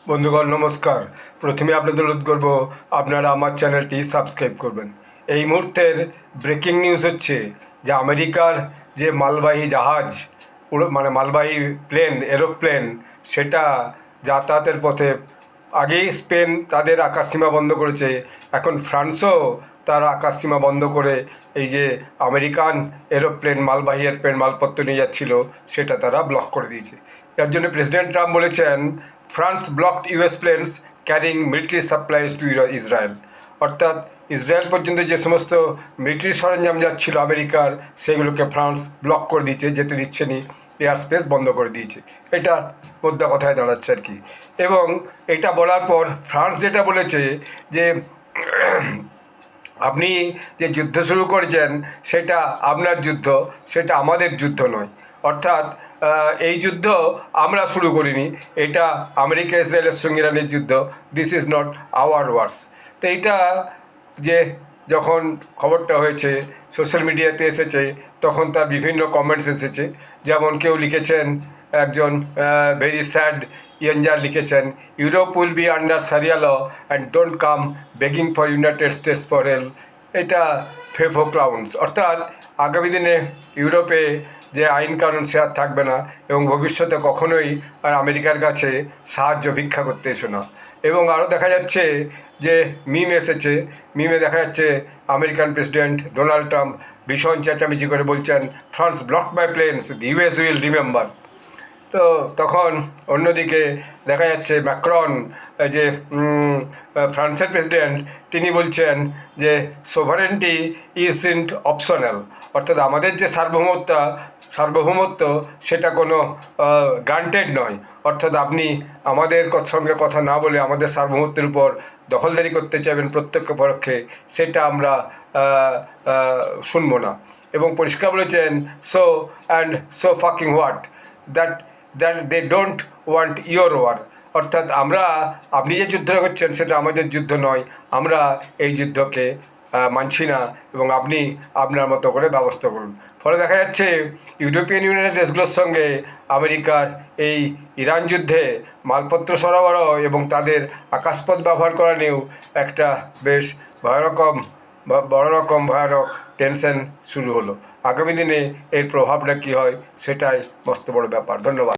বন্ধুগণ নমস্কার। প্রথমে আপনাদের অনুরোধ করব আপনারা আমার চ্যানেলটি সাবস্ক্রাইব করবেন। এই মুহূর্তের ব্রেকিং নিউজ হচ্ছে যে আমেরিকার যে মালবাহী জাহাজ মালবাহী এরোপ্লেন সেটা যাতায়াতের পথে আগেই স্পেন তাদের আকাশসীমা বন্ধ করেছে, এখন ফ্রান্সও তার আকাশসীমা বন্ধ করে এই যে আমেরিকান মালবাহী এরোপ্লেন মালপত্র নিয়ে যাচ্ছিল সেটা তারা ব্লক করে দিয়েছে। এর জন্য প্রেসিডেন্ট ট্রাম্প বলেছেন France blocked US planes carrying military supplies two Israel. অর্থাৎ ইসরায়েল পর্যন্ত যে সমস্ত মিলিটারি সরঞ্জাম যাচ্ছিল আমেরিকার, সেগুলোকে ফ্রান্স ব্লক করে দিয়েছে, যেতে দিচ্ছে নি, এয়ার স্পেস বন্ধ করে দিয়েছে। এটা মোদ্দা কথায় দাঁড়াচ্ছে আর কি। এবং এটা বলার পর ফ্রান্স যেটা বলেছে যে আপনি যে যুদ্ধ শুরু করেছেন সেটা আপনার যুদ্ধ, সেটা আমাদের যুদ্ধ নয়। অর্থাৎ এই যুদ্ধ আমরা শুরু করিনি, এটা আমেরিকা ইসরায়েলের সঙ্গে ইরানের যুদ্ধ, দিস ইজ নট আওয়ার ওয়ার্স। তো এইটা যে যখন খবরটা হয়েছে সোশ্যাল মিডিয়াতে এসেছে, তখন তার বিভিন্ন কমেন্টস এসেছে। যেমন কেউ লিখেছেন, একজন ভেরি স্যাড ইয়াঞ্জার লিখেছেন, Europe will be under sharia law and don't come begging for United States for help. এটা ফেফো ক্লাউন্স, অর্থাৎ আগামী দিনে ইউরোপে যে আইন কানুন সে আর থাকবে না, এবং ভবিষ্যতে কখনোই আর আমেরিকার কাছে সাহায্য ভিক্ষা করতে এসো না। এবং আরও দেখা যাচ্ছে যে মিমে দেখা যাচ্ছে আমেরিকান প্রেসিডেন্ট ডোনাল্ড ট্রাম্প ভীষণ চেঁচামেচি করে বলছেন, France block by planes, the US will remember. তো তখন অন্যদিকে দেখা যাচ্ছে ম্যাক্রন, যে ফ্রান্সের প্রেসিডেন্ট, তিনি বলছেন যে সোভারেন্টি ইজ ইন্ট অপশনাল। অর্থাৎ আমাদের যে সার্বভৌমত্ব সেটা কোনো গ্রান্টেড নয়। অর্থাৎ আপনি আমাদের সঙ্গে কথা না বলে আমাদের সার্বভৌমত্বের উপর দখলদারি করতে চাইবেন প্রত্যক্ষ পরোক্ষে, সেটা আমরা শুনবো না। এবং পরিষ্কার বলেছেন, so fucking what that they don't want your war. অর্থাৎ আপনি যে যুদ্ধ করছেন সেটা আমাদের যুদ্ধ নয়, আমরা এই যুদ্ধকে মানছি না, এবং আপনি আপনার মতো করে ব্যবস্থা করুন। ফলে দেখা যাচ্ছে ইউরোপিয়ান ইউনিয়নের দেশগুলোর সঙ্গে আমেরিকার এই ইরান যুদ্ধে মালপত্র সরবরাহ এবং তাদের আকাশপথ ব্যবহার করা নিয়েও একটা বেশ বড় রকম ভয়ানক টেনশন শুরু হলো। আগামী দিনে এর প্রভাবটা কী হয় সেটাই মস্ত বড় ব্যাপার। ধন্যবাদ।